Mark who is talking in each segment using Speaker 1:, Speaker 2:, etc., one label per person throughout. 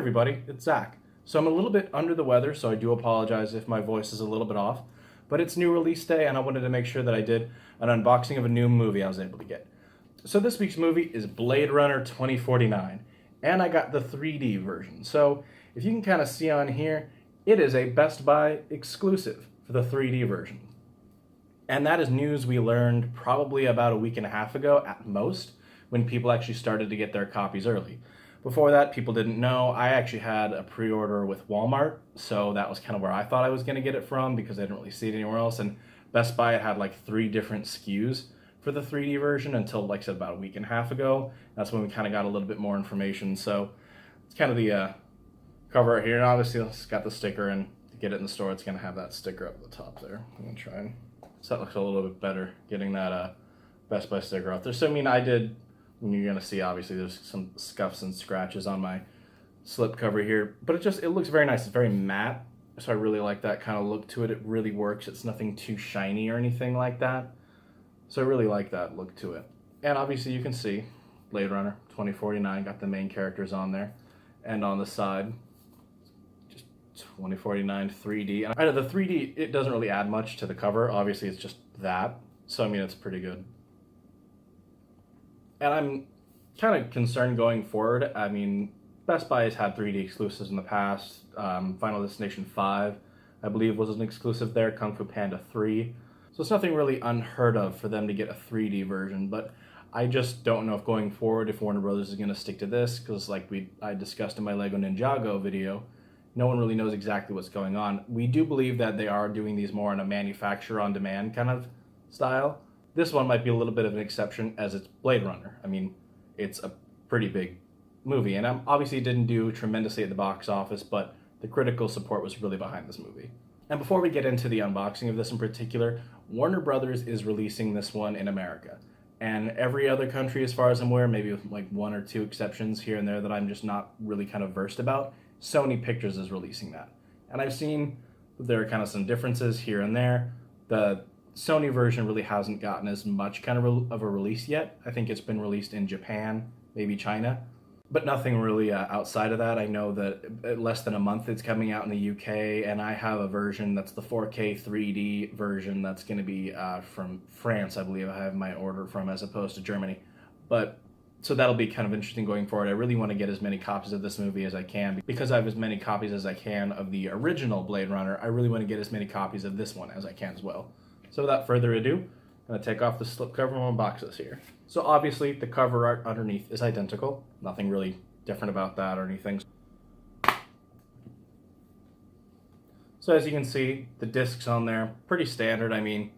Speaker 1: everybody, it's Zach. So I'm a little bit under the weather, so I do apologize if my voice is a little bit off, but it's new release day and I wanted to make sure that I did an unboxing of a new movie I was able to get. So this week's movie is Blade Runner 2049, and I got the 3D version. So if you can kind of see on here, it is a Best Buy exclusive for the 3D version. And that is news we learned probably about a week and a half ago at most, when people actually started to get their copies early. Before that, people didn't know. I actually had a pre-order with Walmart, so that was kind of where I thought I was going to get it from because I didn't really see it anywhere else. And Best Buy had like 3 different SKUs for the 3D version until, like I said, about a week and a half ago. That's when we kind of got a little bit more information. So it's kind of the cover right here. And obviously, it's got the sticker, and to get it in the store, it's going to have that sticker up at the top there. I'm going to try and, so that looks a little bit better, getting that Best Buy sticker out there. So, I mean, I did. And you're gonna see, obviously, there's some scuffs and scratches on my slip cover here, but it looks very nice. It's very matte, so I really like that kind of look to it. It really works. It's nothing too shiny or anything like that, so I really like that look to it. And obviously, you can see Blade Runner 2049 got the main characters on there, and on the side, just 2049 3D. And I know the 3D, it doesn't really add much to the cover. Obviously, it's just that, so I mean, it's pretty good. And I'm kind of concerned going forward. I mean, Best Buy has had 3D exclusives in the past. Final Destination 5, I believe, was an exclusive there. Kung Fu Panda 3. So it's nothing really unheard of for them to get a 3D version. But I just don't know if going forward, if Warner Brothers is going to stick to this. Because like I discussed in my Lego Ninjago video, no one really knows exactly what's going on. We do believe that they are doing these more on a manufacturer-on-demand kind of style. This one might be a little bit of an exception as it's Blade Runner. I mean, it's a pretty big movie, and obviously it didn't do tremendously at the box office, but the critical support was really behind this movie. And before we get into the unboxing of this in particular, Warner Brothers is releasing this one in America. And every other country, as far as I'm aware, maybe with like 1 or 2 exceptions here and there that I'm just not really kind of versed about, Sony Pictures is releasing that. And I've seen there are kind of some differences here and there. The Sony version really hasn't gotten as much kind of a release yet. I think it's been released in Japan, maybe China, but nothing really outside of that. I know that less than a month it's coming out in the UK, and I have a version that's the 4K 3D version that's going to be from France, I believe I have my order from, as opposed to Germany. But so that'll be kind of interesting going forward. I really want to get as many copies of this movie as I can. Because I have as many copies as I can of the original Blade Runner, I really want to get as many copies of this one as I can as well. So without further ado, I'm going to take off the slipcover and unbox this here. So obviously the cover art underneath is identical. Nothing really different about that or anything. So as you can see, the discs on there, pretty standard. I mean,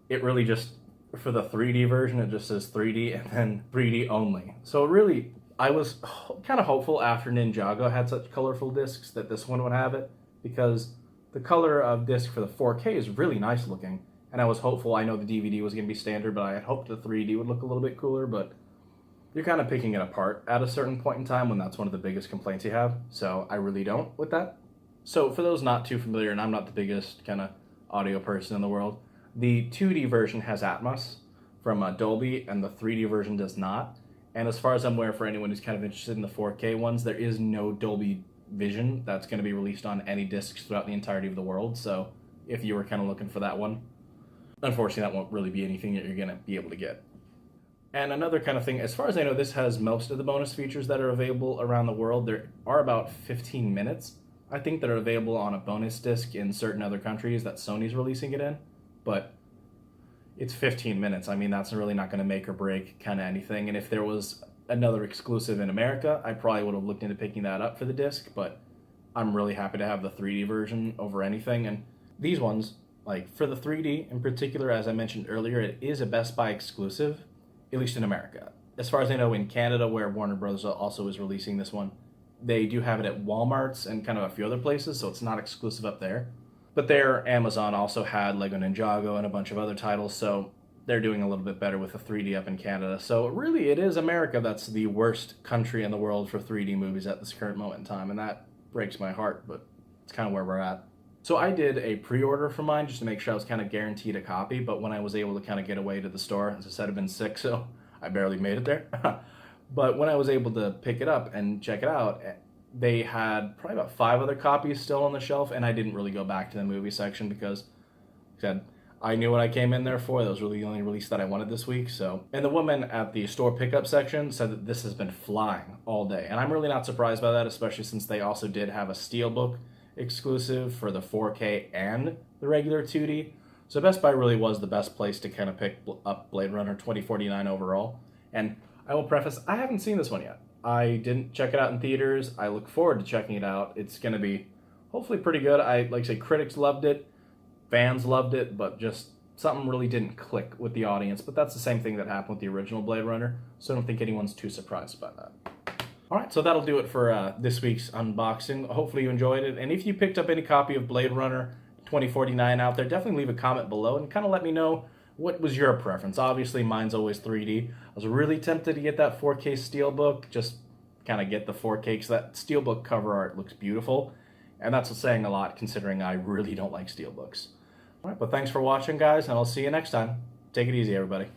Speaker 1: it really just, for the 3D version, it just says 3D and then 3D only. So really, I was kind of hopeful after Ninjago had such colorful discs that this one would have it, because the color of disc for the 4K is really nice looking. And I was hopeful. I know the DVD was going to be standard, but I had hoped the 3D would look a little bit cooler, but you're kind of picking it apart at a certain point in time when that's one of the biggest complaints you have. So I really don't with that. So for those not too familiar, and I'm not the biggest kind of audio person in the world, the 2D version has Atmos from Dolby, and the 3D version does not. And as far as I'm aware, for anyone who's kind of interested in the 4K ones, there is no Dolby Vision that's going to be released on any discs throughout the entirety of the world. So if you were kind of looking for that one, unfortunately, that won't really be anything that you're going to be able to get. And another kind of thing, as far as I know, this has most of the bonus features that are available around the world. There are about 15 minutes, I think, that are available on a bonus disc in certain other countries that Sony's releasing it in. But it's 15 minutes. I mean, that's really not going to make or break kind of anything. And if there was another exclusive in America, I probably would have looked into picking that up for the disc. But I'm really happy to have the 3D version over anything. And these ones, like for the 3D in particular, as I mentioned earlier, it is a Best Buy exclusive, at least in America. As far as I know, in Canada, where Warner Bros. Also is releasing this one, they do have it at Walmart's and kind of a few other places, so it's not exclusive up there. But there, Amazon also had Lego Ninjago and a bunch of other titles, so they're doing a little bit better with the 3D up in Canada. So really, it is America that's the worst country in the world for 3D movies at this current moment in time, and that breaks my heart, but it's kind of where we're at. So I did a pre-order for mine just to make sure I was kind of guaranteed a copy, but when I was able to kind of get away to the store, as I said, I've been sick, so I barely made it there. But when I was able to pick it up and check it out, they had probably about 5 other copies still on the shelf, and I didn't really go back to the movie section because, like I said, I knew what I came in there for. That was really the only release that I wanted this week. So, and the woman at the store pickup section said that this has been flying all day, and I'm really not surprised by that, especially since they also did have a Steelbook exclusive for the 4K and the regular 2D. So Best Buy really was the best place to kind of pick up Blade Runner 2049 overall. And I will preface, I haven't seen this one yet. I didn't check it out in theaters. I look forward to checking it out. It's going to be hopefully pretty good. Like I say, critics loved it. Fans loved it, but just something really didn't click with the audience. But that's the same thing that happened with the original Blade Runner, so I don't think anyone's too surprised by that. Alright, so that'll do it for this week's unboxing. Hopefully you enjoyed it, and if you picked up any copy of Blade Runner 2049 out there, definitely leave a comment below and kind of let me know what was your preference. Obviously, mine's always 3D. I was really tempted to get that 4K Steelbook, just kind of get the 4K, because that Steelbook cover art looks beautiful, and that's saying a lot considering I really don't like Steelbooks. All right, but thanks for watching, guys, and I'll see you next time. Take it easy, everybody.